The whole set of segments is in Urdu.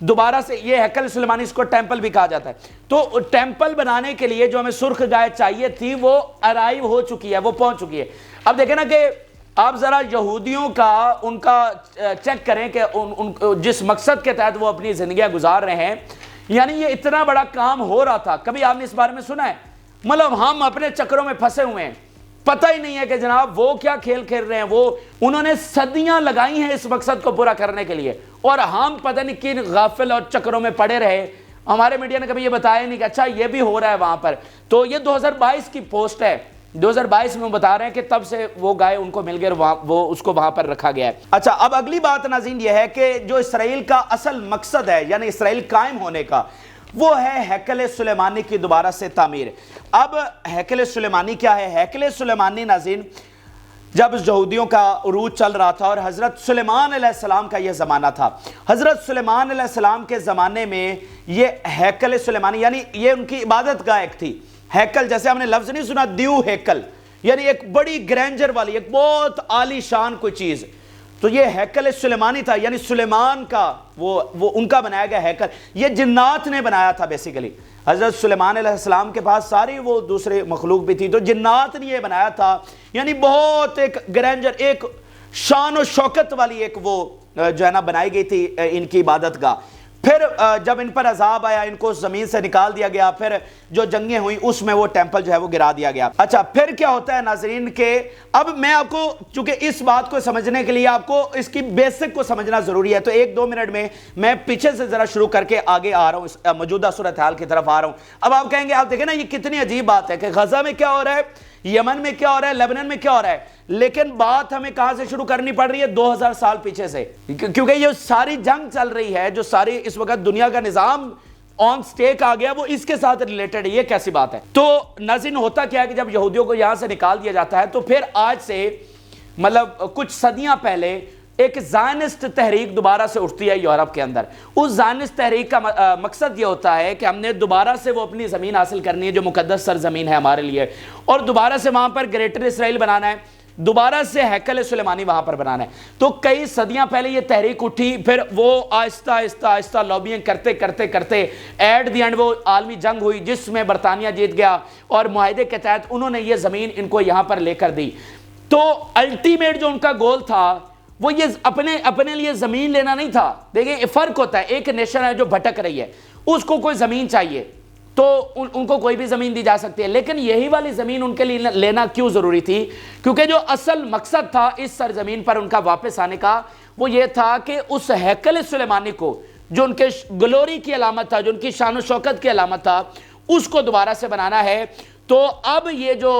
دوبارہ سے یہ ہیکل سلیمانی، اس کو ٹیمپل بھی کہا جاتا ہے. تو ٹیمپل بنانے کے لیے جو ہمیں سرخ گائے چاہیے تھی وہ ارائیو ہو چکی ہے، وہ پہنچ چکی ہے. اب دیکھیں نا کہ آپ ذرا یہودیوں کا ان کا چیک کریں کہ جس مقصد کے تحت وہ اپنی زندگیاں گزار رہے ہیں، یعنی یہ اتنا بڑا کام ہو رہا تھا. کبھی آپ نے اس بارے میں سنا ہے؟ مطلب ہم اپنے چکروں میں پھنسے ہوئے ہیں، پتہ ہی نہیں ہے کہ جناب وہ کیا کھیل کھیل رہے ہیں. انہوں نے صدیاں لگائی ہیں اس مقصد کو پورا کرنے کے لیے، اور ہم پتہ نہیں کن غافل اور چکروں میں پڑے رہے. ہمارے میڈیا نے کبھی یہ بتایا نہیں کہ اچھا یہ بھی ہو رہا ہے وہاں پر. تو یہ 2022 کی پوسٹ ہے، 2022 میں بتا رہے ہیں کہ تب سے وہ گائے ان کو مل گئے، وہ اس کو وہاں پر رکھا گیا ہے. اچھا، اب اگلی بات ناظرین یہ ہے کہ جو اسرائیل کا اصل مقصد ہے، یعنی اسرائیل قائم ہونے کا، وہ ہے ہیکل سلیمانی کی دوبارہ سے تعمیر. اب ہیکل سلیمانی کیا ہے؟ ہیکل سلیمانی ناظرین جب یہودیوں کا عروج چل رہا تھا اور حضرت سلیمان علیہ السلام کا یہ زمانہ تھا، حضرت سلیمان علیہ السلام کے زمانے میں یہ ہیکل سلیمانی یعنی یہ ان کی عبادت گاہ ایک تھی. ہیکل جیسے ہم نے لفظ نہیں سنا دیو ہیکل، یعنی ایک بڑی گرینجر والی، ایک بہت عالی شان کوئی چیز. تو یہ ہیکل سلیمانی تھا، یعنی سلیمان کا وہ ان کا بنایا گیا ہیکل. یہ جنات نے بنایا تھا بیسیکلی. حضرت سلیمان علیہ السلام کے پاس ساری وہ دوسرے مخلوق بھی تھی، تو جنات نے یہ بنایا تھا. یعنی بہت ایک گرینجر، ایک شان و شوکت والی ایک وہ جو ہے نا بنائی گئی تھی ان کی عبادت گاہ. پھر جب ان پر عذاب آیا، ان کو زمین سے نکال دیا گیا، پھر جو جنگیں ہوئیں اس میں وہ ٹیمپل جو ہے وہ گرا دیا گیا. اچھا، پھر کیا ہوتا ہے ناظرین کہ اب میں آپ کو، چونکہ اس بات کو سمجھنے کے لیے آپ کو اس کی بیسک کو سمجھنا ضروری ہے، تو 1-2 منٹ میں پیچھے سے ذرا شروع کر کے آگے آ رہا ہوں، اس موجودہ صورتحال کی طرف آ رہا ہوں. اب آپ کہیں گے، آپ دیکھیں نا یہ کتنی عجیب بات ہے کہ غزہ میں کیا ہو رہا ہے، یمن میں کیا ہو رہا ہے، لبنان میں کیا ہو رہا ہے، لیکن بات ہمیں کہاں سے شروع کرنی پڑ رہی ہے؟ 2000 سال پیچھے سے، کیونکہ یہ ساری جنگ چل رہی ہے، جو ساری اس وقت دنیا کا نظام آن سٹیک آ گیا، وہ اس کے ساتھ ریلیٹڈ ہے. یہ کیسی بات ہے؟ تو ناظرین ہوتا کیا ہے کہ جب یہودیوں کو یہاں سے نکال دیا جاتا ہے، تو پھر آج سے مطلب کچھ صدیاں پہلے ایک زائنسٹ تحریک دوبارہ سے اٹھتی ہے یورپ کے اندر. اس زائنسٹ تحریک کا مقصد یہ ہوتا ہے کہ ہم نے دوبارہ سے وہ اپنی زمین حاصل کرنی ہے جو مقدس سرزمین ہے ہمارے لیے، اور دوبارہ سے وہاں پر گریٹر اسرائیل بنانا ہے، دوبارہ سے ہیکل سلیمانی وہاں پر بنانا ہے. تو کئی صدیاں پہلے یہ تحریک اٹھی، پھر وہ آہستہ آہستہ لابیاں کرتے ایٹ دی اینڈ وہ عالمی جنگ ہوئی جس میں برطانیہ جیت گیا، اور معاہدے کے تحت انہوں نے یہ زمین ان کو یہاں پر لے کر دی. تو الٹیمیٹ جو ان کا گول تھا وہ یہ اپنے لیے زمین لینا نہیں تھا. دیکھیں فرق ہوتا ہے، ایک نیشن ہے جو بھٹک رہی ہے، اس کو کوئی زمین چاہیے تو ان کو کوئی بھی زمین دی جا سکتی ہے، لیکن یہی والی زمین ان کے لیے لینا کیوں ضروری تھی؟ کیونکہ جو اصل مقصد تھا اس سرزمین پر ان کا واپس آنے کا، وہ یہ تھا کہ اس ہیکل سلیمانی کو جو ان کے گلوری کی علامت تھا، جو ان کی شان و شوکت کی علامت تھا، اس کو دوبارہ سے بنانا ہے. تو اب یہ جو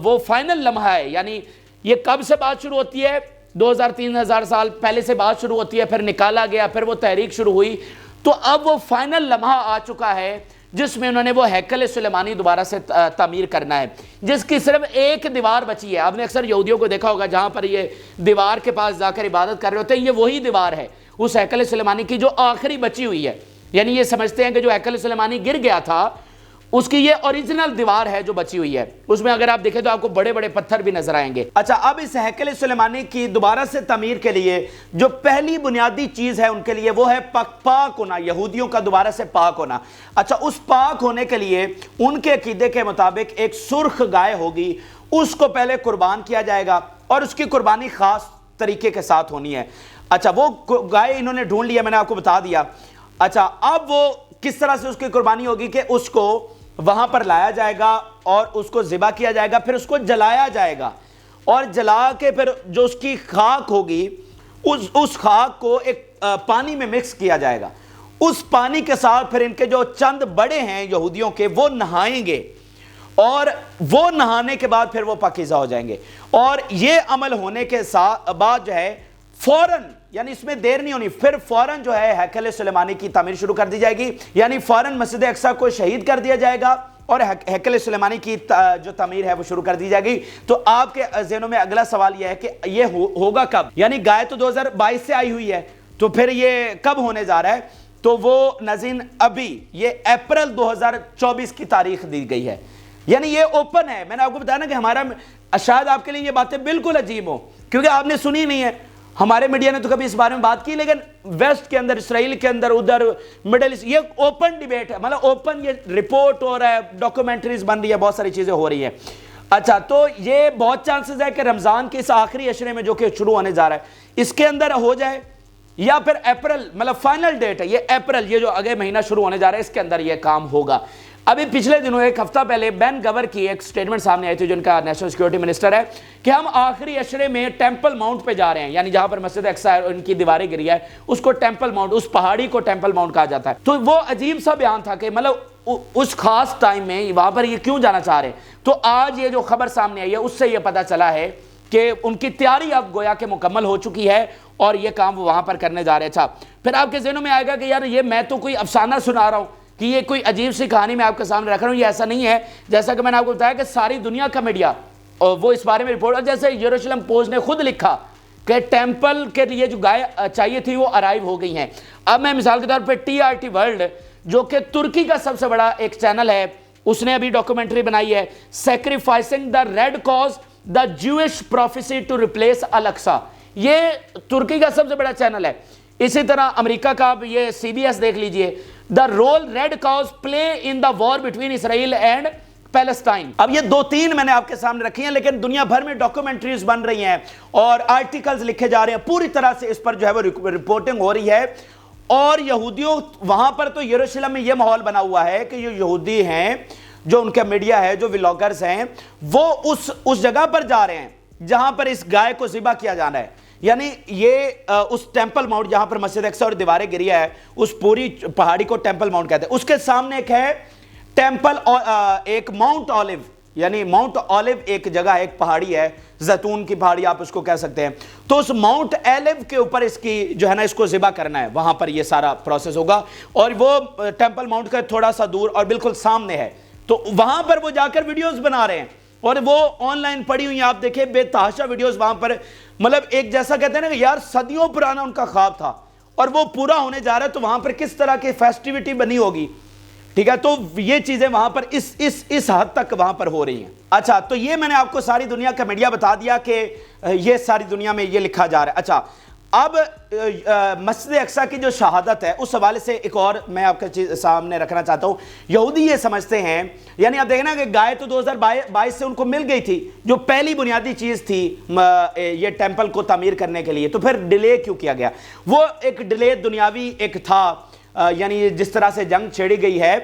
وہ فائنل لمحہ ہے، یعنی یہ کب سے بات شروع ہوتی ہے؟ 2000-3000 سال پہلے سے بات شروع ہوتی ہے، پھر نکالا گیا، پھر وہ تحریک شروع ہوئی. تو اب وہ فائنل لمحہ آ چکا ہے جس میں انہوں نے وہ ہیکل سلیمانی دوبارہ سے تعمیر کرنا ہے، جس کی صرف ایک دیوار بچی ہے. آپ نے اکثر یہودیوں کو دیکھا ہوگا جہاں پر یہ دیوار کے پاس جا کر عبادت کر رہے ہوتے ہیں، یہ وہی دیوار ہے اس ہیکل سلیمانی کی جو آخری بچی ہوئی ہے. یعنی یہ سمجھتے ہیں کہ جو ہیکل سلیمانی گر گیا تھا اس کی یہ اوریجنل دیوار ہے جو بچی ہوئی ہے. اس میں اگر آپ دیکھیں تو آپ کو بڑے بڑے پتھر بھی نظر آئیں گے. اچھا، اب اس ہیکل سلیمانی کی دوبارہ سے تعمیر کے لیے جو پہلی بنیادی چیز ہے ان کے لیے وہ ہے پاک ہونا، یہودیوں کا دوبارہ سے پاک ہونا. اچھا، اس پاک ہونے کے لیے ان کے عقیدے کے مطابق ایک سرخ گائے ہوگی، اس کو پہلے قربان کیا جائے گا، اور اس کی قربانی خاص طریقے کے ساتھ ہونی ہے. اچھا، وہ گائے انہوں نے ڈھونڈ لیا، میں نے آپ کو بتا دیا. اچھا، اب وہ کس طرح سے اس کی قربانی ہوگی کہ اس کو وہاں پر لایا جائے گا اور اس کو ذبح کیا جائے گا، پھر اس کو جلایا جائے گا، اور جلا کے پھر جو اس کی خاک ہوگی اس خاک کو ایک پانی میں مکس کیا جائے گا. اس پانی کے ساتھ پھر ان کے جو چند بڑے ہیں یہودیوں کے وہ نہائیں گے، اور وہ نہانے کے بعد پھر وہ پاکیزہ ہو جائیں گے. اور یہ عمل ہونے کے بعد جو ہے فوراً، یعنی اس میں دیر نہیں ہونی، پھر فوراً جو ہے ہیکل سلیمانی کی تعمیر شروع کر دی جائے گی. یعنی فوراً مسجد اقصی کو شہید کر دیا جائے گا اور ہیکل سلیمانی کی جو تعمیر ہے وہ شروع کر دی جائے گی. تو آپ کے ذہنوں میں اگلا سوال یہ ہے کہ یہ ہوگا کب؟ یعنی گائے تو 2022 سے آئی ہوئی ہے، تو پھر یہ کب ہونے جا رہا ہے؟ تو وہ ناظرین ابھی یہ اپریل 2024 کی تاریخ دی گئی ہے. یعنی یہ اوپن ہے. میں نے آپ کو بتایا نا کہ ہمارا، شاید آپ کے لیے یہ باتیں بالکل عجیب ہوں کیونکہ آپ نے سنی نہیں ہے. ہمارے میڈیا نے تو کبھی اس بارے میں بات کی، لیکن ویسٹ کے اندر، اسرائیل کے اندر، ادھر مڈل ایسٹ، یہ اوپن ڈیبیٹ ہے، مطلب اوپن یہ رپورٹ ہو رہا ہے، ڈاکومنٹریز بن رہی ہے، بہت ساری چیزیں ہو رہی ہیں۔ اچھا، تو یہ بہت چانسز ہے کہ رمضان کے اس آخری عشرے میں جو کہ شروع ہونے جا رہا ہے اس کے اندر ہو جائے، یا پھر اپریل، مطلب فائنل ڈیٹ ہے یہ اپریل، یہ جو اگلے مہینہ شروع ہونے جا رہا ہے اس کے اندر یہ کام ہوگا۔ ابھی پچھلے دنوں ایک ہفتہ پہلے بین گور کی ایک سٹیٹمنٹ سامنے آئی تھی، جن کا نیشنل سیکورٹی منسٹر ہے، کہ ہم آخری عشرے میں ٹیمپل ماؤنٹ پہ جا رہے ہیں، یعنی جہاں پر مسجد اقصی ان کی دیواریں گری ہے اس کو ٹیمپل ماؤنٹ، اس پہاڑی کو ٹیمپل ماؤنٹ کہا جاتا ہے۔ تو وہ عجیب سا بیان تھا کہ مطلب اس خاص ٹائم میں وہاں پر یہ کیوں جانا چاہ رہے ہیں۔ تو آج یہ جو خبر سامنے آئی ہے اس سے یہ پتہ چلا ہے کہ ان کی تیاری اب گویا کہ مکمل ہو چکی ہے اور یہ کام وہ وہاں پر کرنے جا رہے تھا۔ پھر آپ کے ذہنوں میں آئے گا کہ یار یہ میں تو کوئی افسانہ سنا رہا ہوں، کہ یہ کوئی عجیب سی کہانی میں آپ کے سامنے رکھ رہا ہوں، یہ ایسا نہیں ہے۔ جیسا کہ میں نے آپ کو بتایا کہ ساری دنیا کا میڈیا اور وہ اس بارے میں رپورٹ، اور جیسے یروشلم پوسٹ نے خود لکھا کہ ٹیمپل کے لیے جو گائے چاہیے تھی وہ ارائیو ہو گئی ہیں۔ اب میں مثال کے طور پہ TRT ورلڈ، جو کہ ترکی کا سب سے بڑا ایک چینل ہے، اس نے ابھی ڈاکومنٹری بنائی ہے، sacrificing the red cows the Jewish prophecy to replace al Aqsa, یہ ترکی کا سب سے بڑا چینل ہے۔ اسی طرح امریکہ کا یہ CBS دیکھ لیجئے، the role red cows play in the war between Israel and Palestine. اب یہ دو تین میں نے آپ کے سامنے رکھی ہیں، لیکن دنیا بھر میں ڈاکومنٹریز بن رہی ہیں اور آرٹیکلز لکھے جا رہے ہیں، پوری طرح سے اس پر جو ہے وہ رپورٹنگ ہو رہی ہے۔ اور یہودیوں وہاں پر تو یروشلم میں یہ ماحول بنا ہوا ہے کہ جو یہودی ہیں، جو ان کا میڈیا ہے، جو ولاگرز ہیں، وہ اس جگہ پر جا رہے ہیں جہاں پر اس گائے کو ذبح کیا جانا ہے، یعنی یہ اس ٹیمپل ماؤنٹ جہاں پر مسجد اقصی اور دیواریں گری ہے، اس پوری پہاڑی کو ٹیمپل ماؤنٹ کہتے ہیں۔ اس کے سامنے ایک ہے ٹیمپل، ایک ماؤنٹ آلیو، یعنی ماؤنٹ آلیو ایک جگہ ہے، ایک پہاڑی ہے، زیتون کی پہاڑی آپ اس کو کہہ سکتے ہیں۔ تو اس ماؤنٹ آلیو کے اوپر اس کی جو ہے نا اس کو ذبح کرنا ہے، وہاں پر یہ سارا پروسیس ہوگا، اور وہ ٹیمپل ماؤنٹ کا تھوڑا سا دور اور بالکل سامنے ہے۔ تو وہاں پر وہ جا کر ویڈیوز بنا رہے ہیں، اور وہ آن لائن پڑی ہوئی ہیں، آپ دیکھیں بے تحاشا ویڈیوز وہاں پر، مطلب ایک جیسا کہتے ہیں نا کہ یار صدیوں پرانا ان کا خواب تھا اور وہ پورا ہونے جا رہا ہے، تو وہاں پر کس طرح کی فیسٹیوٹی بنی ہوگی، ٹھیک ہے؟ تو یہ چیزیں وہاں پر اس حد تک وہاں پر ہو رہی ہیں۔ اچھا، تو یہ میں نے آپ کو ساری دنیا کا میڈیا بتا دیا کہ یہ ساری دنیا میں یہ لکھا جا رہا ہے۔ اچھا، اب مسجد اقصی کی جو شہادت ہے اس حوالے سے ایک اور میں آپ کے سامنے رکھنا چاہتا ہوں۔ یہودی یہ سمجھتے ہیں، یعنی آپ دیکھیں نا کہ گائے تو 2022 سے ان کو مل گئی تھی، جو پہلی بنیادی چیز تھی یہ ٹیمپل کو تعمیر کرنے کے لیے، تو پھر ڈیلے کیوں کیا گیا؟ وہ ایک ڈیلے دنیاوی ایک تھا، یعنی جس طرح سے جنگ چھیڑی گئی ہے۔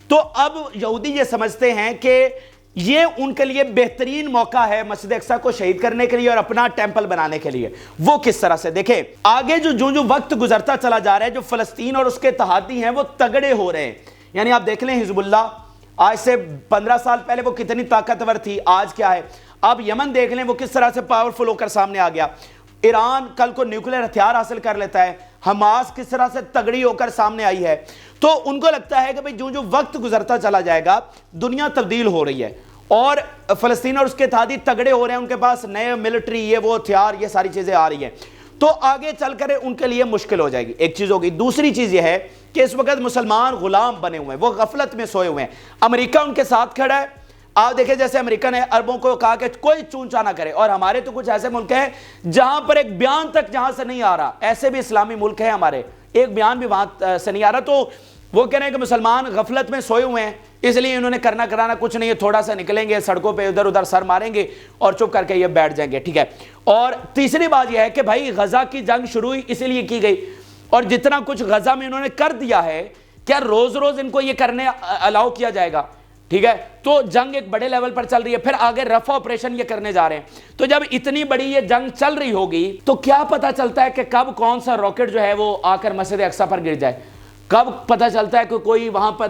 تو اب یہودی یہ سمجھتے ہیں کہ یہ ان کے لیے بہترین موقع ہے مسجد اقصی کو شہید کرنے کے لیے اور اپنا ٹیمپل بنانے کے لیے۔ وہ کس طرح سے دیکھیں آگے جو وقت گزرتا چلا جا رہا ہے، جو فلسطین اور اس کے اتحادی ہیں وہ تگڑے ہو رہے ہیں۔ یعنی آپ دیکھ لیں حزب اللہ آج سے 15 سال پہلے وہ کتنی طاقتور تھی، آج کیا ہے؟ آپ یمن دیکھ لیں وہ کس طرح سے پاورفل ہو کر سامنے آ گیا۔ ایران کل کو نیوکلیر ہتھیار حاصل کر لیتا ہے، حماس کس طرح سے تگڑی ہو کر سامنے آئی ہے۔ تو ان کو لگتا ہے کہ بھئی جو وقت گزرتا چلا جائے گا دنیا تبدیل ہو رہی ہے اور فلسطین اور اس کے اتحادی تگڑے ہو رہے ہیں، ان کے پاس نئے ملٹری یہ وہ ہتھیار یہ ساری چیزیں آ رہی ہیں، تو آگے چل کر ان کے لیے مشکل ہو جائے گی۔ ایک چیز ہوگی۔ دوسری چیز یہ ہے کہ اس وقت مسلمان غلام بنے ہوئے ہیں، وہ غفلت میں سوئے ہوئے ہیں۔ امریکہ ان کے ساتھ کھڑا ہے۔ آپ دیکھیں جیسے امریکہ نے عربوں کو کہا کہ کوئی چونچا نہ کرے، اور ہمارے تو کچھ ایسے ملک ہیں جہاں پر ایک بیان تک جہاں سے نہیں آ رہا، ایسے بھی اسلامی ملک ہیں ہمارے، ایک بیان بھی وہاں سے نہیں آ رہا۔ تو وہ کہہ رہے ہیں کہ مسلمان غفلت میں سوئے ہوئے ہیں، اس لیے انہوں نے کرنا کرانا کچھ نہیں ہے، تھوڑا سا نکلیں گے سڑکوں پہ ادھر ادھر سر ماریں گے اور چپ کر کے یہ بیٹھ جائیں گے، ٹھیک ہے۔ اور تیسری بات یہ ہے کہ بھائی غزہ کی جنگ شروع اسی لیے کی گئی، اور جتنا کچھ غزہ میں انہوں نے کر دیا ہے، کیا روز روز ان کو یہ کرنے الاؤ کیا جائے گا؟ ٹھیک ہے، تو جنگ ایک بڑے لیول پر چل رہی ہے، پھر آگے رفع آپریشن یہ کرنے جا رہے ہیں۔ تو جب اتنی بڑی یہ جنگ چل رہی ہوگی تو کیا پتہ چلتا ہے کہ کب کون سا راکٹ جو ہے وہ آ کر مسجد اقصی پر گر جائے، کب پتہ چلتا ہے کہ کوئی وہاں پر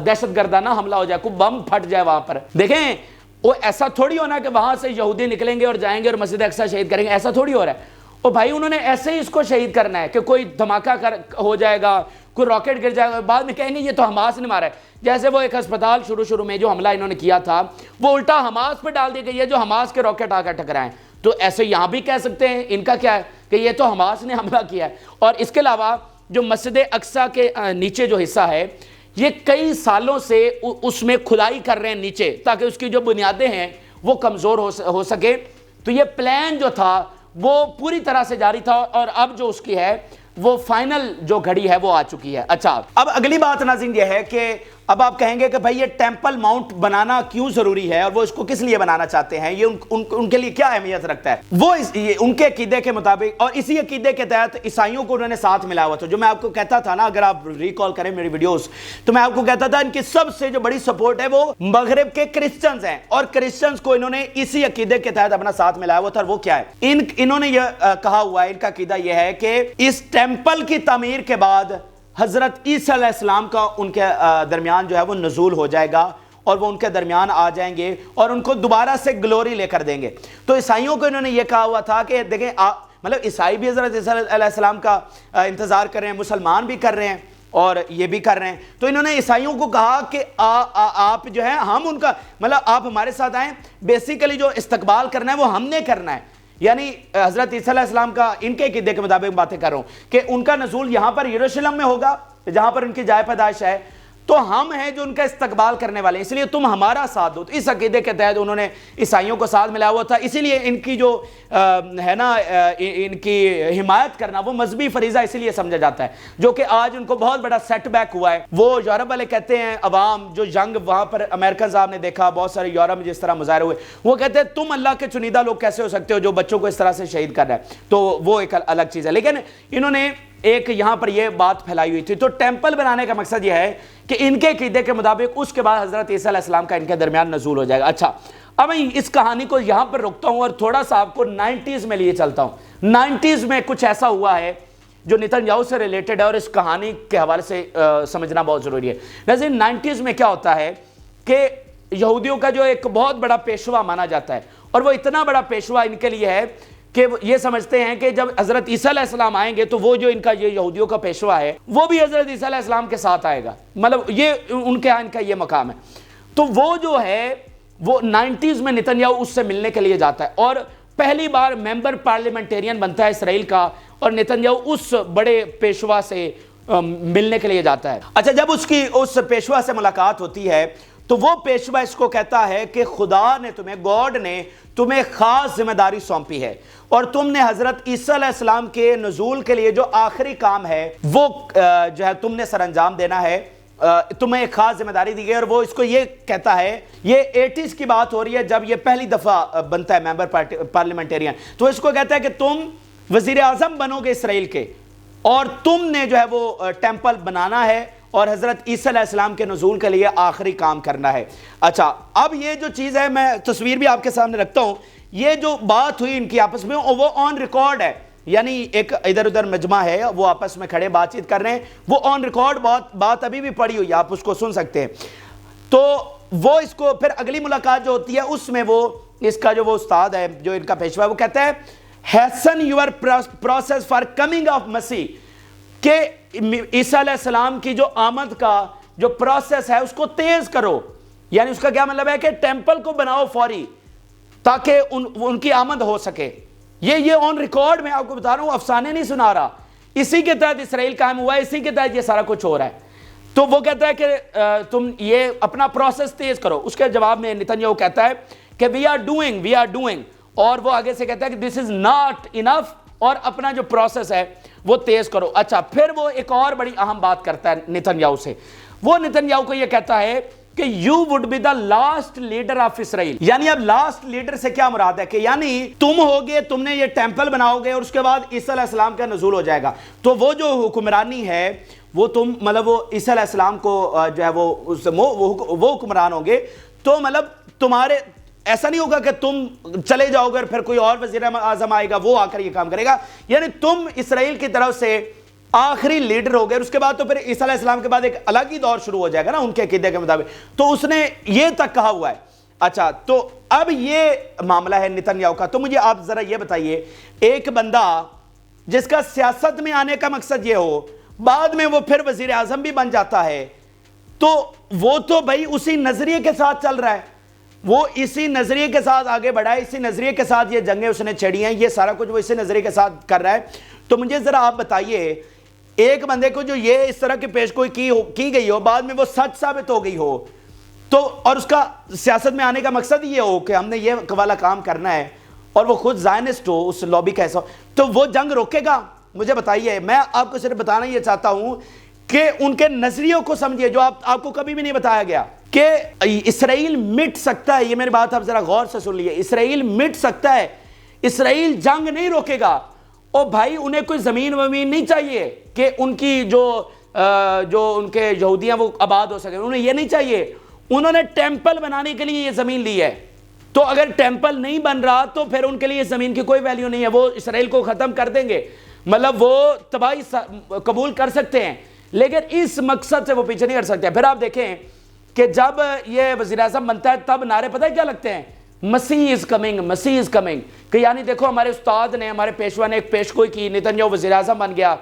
دہشت گردانہ حملہ ہو جائے، کوئی بم پھٹ جائے وہاں پر۔ دیکھیں وہ ایسا تھوڑی ہونا کہ وہاں سے یہودی نکلیں گے اور جائیں گے اور مسجد اقصی شہید کریں گے، ایسا تھوڑی ہو رہا ہے۔ اور بھائی انہوں نے ایسے ہی اس کو شہید کرنا ہے کہ کوئی دھماکہ ہو جائے گا، کوئی راکٹ گر جائے گا، بعد میں کہیں گے یہ تو حماس نے مارا ہے۔ جیسے وہ ایک ہسپتال شروع میں جو حملہ انہوں نے کیا تھا وہ الٹا حماس پہ ڈال دی گئی ہے، جو حماس کے راکٹ آ کر ٹکرائیں، تو ایسے یہاں بھی کہہ سکتے ہیں ان کا کیا ہے کہ یہ تو حماس نے حملہ کیا ہے۔ اور اس کے علاوہ جو مسجد اقصی کے نیچے جو حصہ ہے یہ کئی سالوں سے اس میں کھدائی کر رہے ہیں نیچے، تاکہ اس کی جو بنیادیں ہیں وہ کمزور ہو سکے۔ تو یہ پلان جو تھا وہ پوری طرح سے جاری تھا، اور اب جو اس کی ہے وہ فائنل جو گھڑی ہے وہ آ چکی ہے۔ اچھا، اب اگلی بات ناظرین یہ ہے کہ اب آپ کہیں گے کہ بھائی یہ ٹیمپل ماؤنٹ بنانا کیوں ضروری ہے اور وہ اس کو کس لیے بنانا چاہتے ہیں، یہ ان کے لیے کیا اہمیت رکھتا ہے؟ وہ ان کے عقیدے کے مطابق اور اسی عقیدے کے تحت عیسائیوں کو انہوں نے ساتھ ملا ہوا تھا۔ جو میں آپ کو کہتا تھا نا، اگر آپ ریکال کریں میری ویڈیوز، تو میں آپ کو کہتا تھا ان کی سب سے جو بڑی سپورٹ ہے وہ مغرب کے کرسچنز ہیں، اور کرسچنز کو انہوں نے اسی عقیدے کے تحت اپنا ساتھ ملایا ہوا تھا۔ اور وہ کیا ہے؟ انہوں نے یہ کہا ہوا ہے، ان کا عقیدہ یہ ہے کہ اس ٹیمپل کی تعمیر کے بعد حضرت عیسیٰ علیہ السلام کا ان کے درمیان جو ہے وہ نزول ہو جائے گا، اور وہ ان کے درمیان آ جائیں گے اور ان کو دوبارہ سے گلوری لے کر دیں گے۔ تو عیسائیوں کو انہوں نے یہ کہا ہوا تھا کہ دیکھیں مطلب عیسائی بھی حضرت عیسیٰ علیہ السلام کا انتظار کر رہے ہیں، مسلمان بھی کر رہے ہیں اور یہ بھی کر رہے ہیں۔ تو انہوں نے عیسائیوں کو کہا کہ آپ جو ہے ہم ان کا مطلب آپ ہمارے ساتھ آئیں، بیسیکلی جو استقبال کرنا ہے وہ ہم نے کرنا ہے۔ یعنی حضرت عیسیٰ علیہ السلام کا ان کے عقیدے کے مطابق باتیں کر رہا ہوں کہ ان کا نزول یہاں پر یروشلم میں ہوگا جہاں پر ان کی جائے پیدائش ہے، تو ہم ہیں جو ان کا استقبال کرنے والے ہیں، اس لیے تم ہمارا ساتھ دو۔ تو اس عقیدے کے تحت انہوں نے عیسائیوں کو ساتھ ملایا ہوا تھا، اسی لیے ان کی جو ہے نا ان کی حمایت کرنا وہ مذہبی فریضہ اسی لیے سمجھا جاتا ہے، جو کہ آج ان کو بہت بڑا سیٹ بیک ہوا ہے۔ وہ یورپ والے کہتے ہیں، عوام جو جنگ وہاں پر امریکن صاحب نے دیکھا، بہت سارے یورپ میں جس طرح مظاہرے ہوئے، وہ کہتے ہیں تم اللہ کے چنیدہ لوگ کیسے ہو سکتے ہو جو بچوں کو اس طرح سے شہید کر رہا ہے؟ تو وہ ایک الگ چیز ہے، لیکن انہوں نے ایک یہاں پر یہ بات پھیلائی ہوئی تھی۔ تو ٹیمپل بنانے کا مقصد یہ ہے کہ ان کے عقیدے کے مطابق اس کے بعد حضرت عیسیٰ علیہ السلام کا ان کے درمیان نزول ہو جائے گا۔ اچھا، اب میں اس کہانی کو یہاں پر رکتا ہوں اور تھوڑا سا آپ کو 90s میں لیے چلتا ہوں۔ 90s میں کچھ ایسا ہوا ہے جو نتن یاہو سے ریلیٹڈ ہے اور اس کہانی کے حوالے سے سمجھنا بہت ضروری ہے۔ ناظرین، 90s میں کیا ہوتا ہے کہ یہودیوں کا جو ایک بہت بڑا پیشوا مانا جاتا ہے، اور وہ اتنا بڑا پیشوا ان کے لیے ہے کہ یہ سمجھتے ہیں کہ جب حضرت عیسیٰ علیہ السلام آئیں گے تو وہ جو ان کا یہ یہودیوں کا پیشوا ہے وہ بھی حضرت عیسیٰ علیہ السلام کے ساتھ آئے گا، مطلب یہ ان کے ہاں ان کا یہ مقام ہے۔ تو وہ جو ہے وہ 90s میں نتن یاہو اس سے ملنے کے لیے جاتا ہے، اور پہلی بار ممبر پارلیمنٹیرین بنتا ہے اسرائیل کا، اور نتن یاہو اس بڑے پیشوا سے ملنے کے لیے جاتا ہے۔ اچھا، جب اس پیشوا سے ملاقات ہوتی ہے تو وہ پیشوا اس کو کہتا ہے کہ خدا نے گاڈ نے تمہیں خاص ذمہ داری سونپی ہے، اور تم نے حضرت عیسیٰ علیہ السلام کے نزول کے لیے جو آخری کام ہے وہ جو ہے تم نے سر انجام دینا ہے، تمہیں ایک خاص ذمہ داری دی گئی۔ اور وہ اس کو یہ کہتا ہے، یہ 80s کی بات ہو رہی ہے جب یہ پہلی دفعہ بنتا ہے ممبر پارلیمنٹیرین، تو اس کو کہتا ہے کہ تم وزیر اعظم بنو گے اسرائیل کے، اور تم نے جو ہے وہ ٹیمپل بنانا ہے اور حضرت عیسیٰ علیہ السلام کے نزول کے لیے آخری کام کرنا ہے۔ اچھا، اب یہ جو چیز ہے میں تصویر بھی آپ کے سامنے رکھتا ہوں، یہ جو بات ہوئی ان کی آپس میں وہ آن ریکارڈ ہے، یعنی ایک ادھر ادھر مجمع ہے، وہ آپس میں کھڑے بات چیت کر رہے ہیں، وہ آن ریکارڈ بات ابھی بھی پڑی ہوئی، آپ اس کو سن سکتے ہیں۔ تو وہ اس کو پھر اگلی ملاقات جو ہوتی ہے اس میں وہ اس کا جو وہ استاد ہے جو ان کا پیشوا ہے وہ کہتا ہے hasten your process for coming of مسیح، کہ عیسیٰ علیہ السلام کی جو آمد کا جو پروسیس ہے اس کو تیز کرو، یعنی اس کا کیا مطلب ہے کہ ٹیمپل کو بناؤ فوری تاکہ ان کی آمد ہو سکے۔ یہ آن ریکارڈ میں آپ کو بتا رہا ہوں، افسانے نہیں سنا رہا، اسی کے تحت اسرائیل قائم ہوا ہے، اسی کے تحت یہ سارا کچھ ہو رہا ہے۔ تو وہ کہتا ہے کہ تم یہ اپنا پروسیس تیز کرو۔ اس کے جواب میں نتن یاہو کہتا ہے کہ we are doing، اور وہ آگے سے کہتا ہے کہ this is not enough، اور اپنا جو پروسیس ہے وہ تیز کرو۔ اچھا، پھر وہ ایک اور بڑی اہم بات کرتا ہے نتن یاہو سے، وہ نتن یاہو کو یہ کہتا ہے کہ you would be the last leader of Israel، یعنی اب لاسٹ لیڈر سے کیا مراد ہے کہ یعنی تم ہوگے، تم نے یہ ٹیمپل بناؤ گے اور اس کے بعد عیسیٰ علیہ السلام کا نزول ہو جائے گا، تو وہ جو حکمرانی ہے وہ تم مطلب وہ عیسیٰ علیہ السلام کو جو ہے وہ حکمران ہوں گے، تو مطلب تمہارے ایسا نہیں ہوگا کہ تم چلے جاؤ گے اور پھر کوئی اور وزیر اعظم آئے گا وہ آ کر یہ کام کرے گا، یعنی تم اسرائیل کی طرف سے آخری لیڈر ہو گئے۔ اس کے بعد تو پھر عیسیٰ علیہ السلام کے بعد ایک الگ ہی دور شروع ہو جائے گا نا ان کے عقیدے کے مطابق، تو اس نے یہ تک کہا ہوا ہے۔ اچھا، تو اب یہ معاملہ ہے نتن یاہو کا۔ تو مجھے آپ ذرا یہ بتائیے، ایک بندہ جس کا سیاست میں آنے کا مقصد یہ ہو، بعد میں وہ پھر وزیر اعظم بھی بن جاتا ہے، تو وہ تو بھائی اسی نظریے کے ساتھ چل رہا ہے، وہ اسی نظریے کے ساتھ آگے بڑھا ہے، اسی نظریے کے ساتھ یہ جنگیں اس نے چھڑی ہیں، یہ سارا کچھ وہ اسی نظریے کے ساتھ کر رہا ہے۔ تو مجھے ذرا آپ بتائیے، ایک بندے کو جو یہ اس طرح کی پیشگوئی کی گئی ہو، بعد میں وہ سچ ثابت ہو گئی ہو، تو اور اس کا سیاست میں آنے کا مقصد یہ ہو کہ ہم نے یہ والا کام کرنا ہے، اور وہ خود زائنسٹ ہو, اس لابی کا ایسا, تو وہ جنگ روکے گا؟ مجھے بتائیے. میں آپ کو صرف بتانا یہ چاہتا ہوں کہ ان کے نظریوں کو سمجھیے جو آپ کو کبھی بھی نہیں بتایا گیا کہ اسرائیل مٹ سکتا ہے. یہ میری بات آپ ذرا غور سے سن لیے, اسرائیل مٹ سکتا ہے, اسرائیل جنگ نہیں روکے گا. اور بھائی انہیں کوئی زمین ومین نہیں چاہیے کہ ان کی جو ان کے یہودیاں وہ آباد ہو سکے, انہیں یہ نہیں چاہیے. انہوں نے ٹیمپل بنانے کے لیے یہ زمین لی ہے, تو اگر ٹیمپل نہیں بن رہا تو پھر ان کے لیے زمین کی کوئی ویلیو نہیں ہے, وہ اسرائیل کو ختم کر دیں گے. مطلب وہ تباہی قبول کر سکتے ہیں لیکن اس مقصد سے وہ پیچھے نہیں ہٹ سکتے. پھر آپ دیکھیں کہ جب یہ وزیر اعظم بنتا ہے تب نعرے پتہ ہے کیا لگتے ہیں؟ مسیح از کمنگ, مسیح از کمنگ. کہ یعنی دیکھو ہمارے استاد نے, ہمارے پیشوا نے ایک پیشگوئی کی, نتنیاہو وزیر اعظم بن گیا,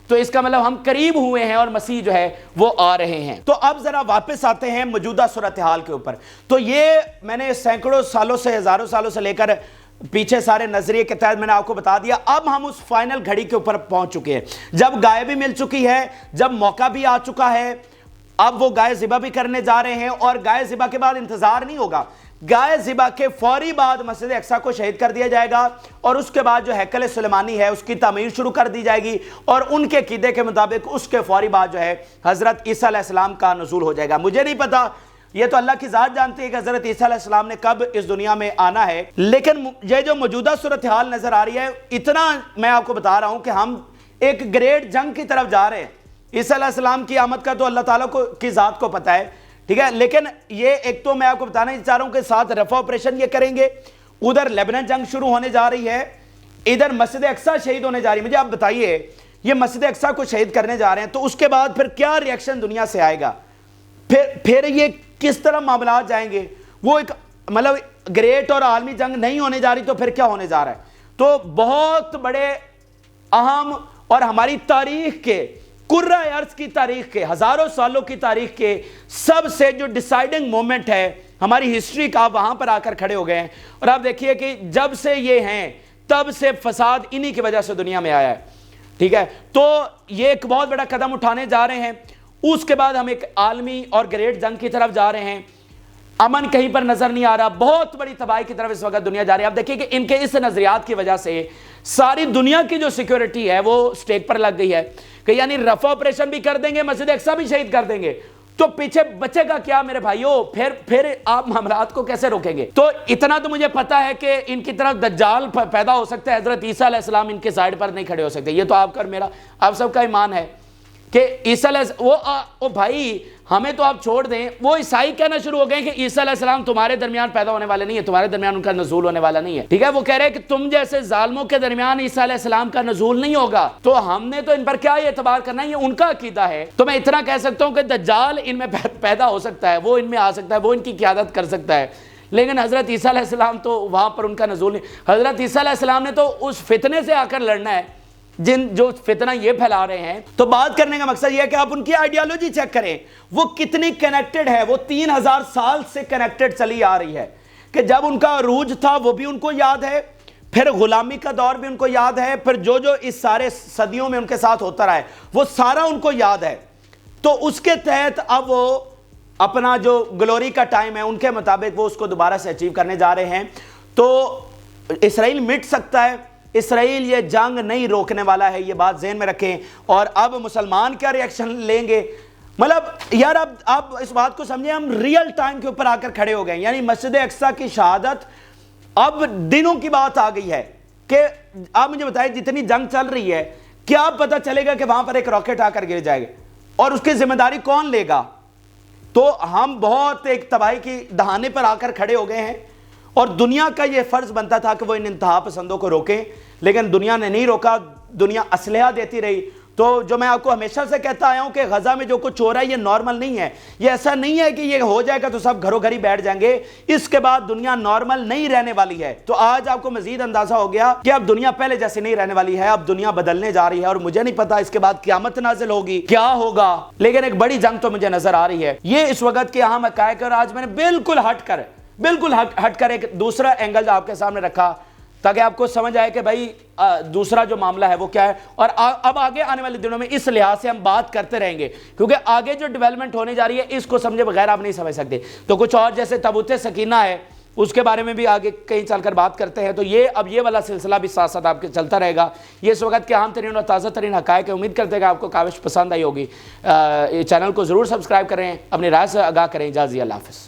تو اس کا مطلب ہم قریب ہوئے ہیں اور مسیح جو ہے وہ آ رہے ہیں. تو اب ذرا واپس آتے ہیں موجودہ صورتحال کے اوپر. تو یہ میں نے سینکڑوں سالوں سے, ہزاروں سالوں سے لے کر پیچھے سارے نظریے کے تحت میں نے آپ کو بتا دیا. اب ہم اس فائنل گھڑی کے اوپر پہنچ چکے ہیں, جب گائے بھی مل چکی ہے, جب موقع بھی آ چکا ہے, اب وہ گائے ذبح بھی کرنے جا رہے ہیں. اور گائے ذبح کے بعد انتظار نہیں ہوگا, گائے ذبح کے فوری بعد مسجد اقصیٰ کو شہید کر دیا جائے گا, اور اس کے بعد جو ہیکل سلیمانی ہے اس کی تعمیر شروع کر دی جائے گی, اور ان کے عقیدے کے مطابق اس کے فوری بعد جو ہے حضرت عیسیٰ علیہ السلام کا نزول ہو جائے گا. مجھے نہیں پتا, یہ تو اللہ کی ذات جانتی ہے کہ حضرت عیسیٰ علیہ السلام نے کب اس دنیا میں آنا ہے. لیکن یہ جو موجودہ صورتحال نظر آ رہی ہے, اتنا میں آپ کو بتا رہا ہوں کہ ہم ایک گریٹ جنگ کی طرف جا رہے ہیں. عیسیٰ علیہ السلام کی آمد کا تو اللہ تعالیٰ کی ذات کو پتہ ہے, ٹھیک ہے, لیکن یہ ایک تو میں آپ کو بتانا چاہ رہا ہوں کہ ساتھ رفع آپریشن یہ کریں گے, ادھر لیبنان جنگ شروع ہونے جا رہی ہے, ادھر مسجد اقصیٰ شہید ہونے جا رہی ہے. مجھے آپ بتائیے یہ مسجد اقصیٰ کو شہید کرنے جا رہے ہیں تو اس کے بعد پھر کیا ری ایکشن دنیا سے آئے گا, پھر یہ کس طرح معاملات جائیں گے؟ وہ ایک مطلب گریٹ اور عالمی جنگ نہیں ہونے جا رہی تو پھر کیا ہونے جا رہا ہے؟ تو بہت بڑے اہم اور ہماری تاریخ کے, کرۂ ارض کی تاریخ کے, ہزاروں سالوں کی تاریخ کے سب سے جو ڈیسائیڈنگ مومنٹ ہے ہماری ہسٹری کا, وہاں پر آ کر کھڑے ہو گئے ہیں. اور آپ دیکھیے کہ جب سے یہ ہیں تب سے فساد انہی کی وجہ سے دنیا میں آیا ہے, ٹھیک ہے. تو یہ ایک بہت بڑا قدم اٹھانے جا رہے ہیں. اس کے بعد ہم ایک عالمی اور گریٹ جنگ کی طرف جا رہے ہیں. امن کہیں پر نظر نہیں آ رہا, بہت بڑی تباہی کی طرف اس وقت دنیا جا رہی ہے. آپ دیکھیں کہ ان کے اس نظریات کی وجہ سے ساری دنیا کی جو سیکیورٹی ہے وہ سٹیک پر لگ گئی ہے کہ یعنی رفع آپریشن بھی کر دیں گے, مسجد اقصیٰ بھی شہید کر دیں گے, تو پیچھے بچے گا کیا میرے بھائیوں؟ پھر آپ معاملات کو کیسے روکیں گے؟ تو اتنا تو مجھے پتا ہے کہ ان کی طرف دجال پیدا ہو سکتا ہے, حضرت عیسیٰ علیہ السلام ان کے سائیڈ پر نہیں کھڑے ہو سکتے. یہ تو آپ کا اور میرا, آپ سب کا ایمان ہے کہ عیسیٰ علیہ وہ بھائی ہمیں تو آپ چھوڑ دیں, وہ عیسائی کہنا شروع ہو گئے کہ عیسیٰ علیہ السلام تمہارے درمیان پیدا ہونے والے نہیں ہے, تمہارے درمیان ان کا نزول ہونے والا نہیں ہے, ٹھیک ہے. وہ کہہ رہے ہیں کہ تم جیسے ظالموں کے درمیان عیسیٰ علیہ السلام کا نزول نہیں ہوگا. تو ہم نے تو ان پر کیا اعتبار کرنا ہے, یہ ان کا عقیدہ ہے. تو میں اتنا کہہ سکتا ہوں کہ دجال ان میں پیدا ہو سکتا ہے, وہ ان میں آ سکتا ہے, وہ ان کی قیادت کر سکتا ہے, لیکن حضرت عیسیٰ علیہ السلام تو وہاں پر ان کا نزول نہیں. حضرت عیسیٰ علیہ السلام نے تو اس فتنے سے آ کر لڑنا ہے جو فتنہ یہ پھیلا رہے ہیں. تو بات کرنے کا مقصد یہ ہے کہ آپ ان کی آئیڈیالوجی چیک کریں, وہ کتنی کنیکٹڈ ہے. وہ 3000 سال سے کنیکٹڈ چلی آ رہی ہے کہ جب ان کا عروج تھا وہ بھی ان کو یاد ہے, پھر غلامی کا دور بھی ان کو یاد ہے, پھر جو اس سارے صدیوں میں ان کے ساتھ ہوتا رہا ہے وہ سارا ان کو یاد ہے. تو اس کے تحت اب وہ اپنا جو گلوری کا ٹائم ہے ان کے مطابق وہ اس کو دوبارہ سے اچیو کرنے جا رہے ہیں. تو اسرائیل مٹ سکتا ہے, اسرائیل یہ جنگ نہیں روکنے والا ہے, یہ بات ذہن میں رکھیں. اور اب مسلمان کیا ری ایکشن لیں گے؟ مطلب یار اب اس بات کو سمجھیں, ہم ریئل ٹائم کے اوپر آ کر کھڑے ہو گئے. یعنی مسجد اقصیٰ کی شہادت اب دنوں کی بات آ گئی ہے کہ آپ مجھے بتائیں جتنی جنگ چل رہی ہے کیا پتہ چلے گا کہ وہاں پر ایک راکٹ آ کر گر جائے گا اور اس کی ذمہ داری کون لے گا؟ تو ہم بہت ایک تباہی کی دہانے پر آ کر کھڑے ہو گئے ہیں, اور دنیا کا یہ فرض بنتا تھا کہ وہ ان انتہا پسندوں کو روکیں, لیکن دنیا نے نہیں روکا. دنیا اسلحہ دیتی رہی. تو جو میں آپ کو ہمیشہ سے کہتا آیا ہوں کہ غزہ میں جو کچھ ہو رہا ہے یہ نارمل نہیں ہے. یہ ایسا نہیں ہے کہ یہ ہو جائے گا تو سب گھروں گھر ہی بیٹھ جائیں گے. اس کے بعد دنیا نارمل نہیں رہنے والی ہے. تو آج آپ کو مزید اندازہ ہو گیا کہ اب دنیا پہلے جیسے نہیں رہنے والی ہے, اب دنیا بدلنے جا رہی ہے. اور مجھے نہیں پتا اس کے بعد قیامت نازل ہوگی کیا ہوگا, لیکن ایک بڑی جنگ تو مجھے نظر آ رہی ہے. یہ اس وقت کے اہم حقائق. اور آج میں نے بالکل ہٹ کر ایک دوسرا اینگل آپ کے سامنے رکھا تاکہ آپ کو سمجھ آئے کہ بھائی دوسرا جو معاملہ ہے وہ کیا ہے. اور اب آگے آنے والے دنوں میں اس لحاظ سے ہم بات کرتے رہیں گے, کیونکہ آگے جو ڈیولپمنٹ ہونے جا رہی ہے اس کو سمجھے بغیر آپ نہیں سمجھ سکتے. تو کچھ اور جیسے تابوت سکینہ ہے, اس کے بارے میں بھی آگے کہیں چل کر بات کرتے ہیں. تو اب یہ والا سلسلہ بھی ساتھ ساتھ آپ کے چلتا رہے گا. یہ اس وقت کے اہم ترین اور تازہ ترین حقائق. امید کرتے ہیں کہ آپ کو کاوش پسند آئی ہوگی. چینل کو ضرور سبسکرائب کریں, اپنی رائے سے آگاہ کریں. اجازت, اللہ حافظ.